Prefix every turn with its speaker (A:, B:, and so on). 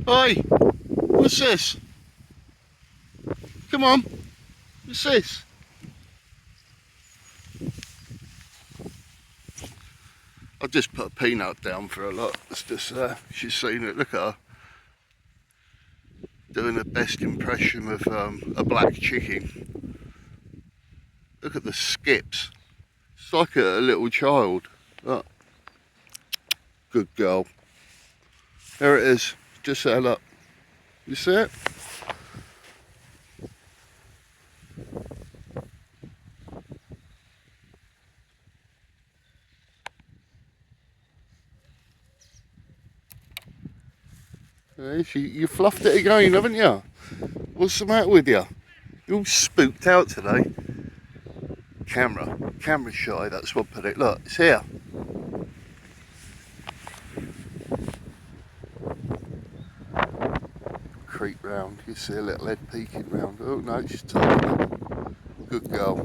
A: Oi, what's this? Come on, what's this? I've just put a peanut down for her lot. It's just, she's seen it. Look at her doing the best impression of a black chicken. Look at the skips. It's like a little child. Look. Good girl. There it is. Just there, look. You see it? You fluffed it again, haven't you? What's the matter with you? You're all spooked out today. Camera shy, that's what put it. Look, it's here. Creep round, you see a little head peeking round. Oh no, she's taking it. Good girl.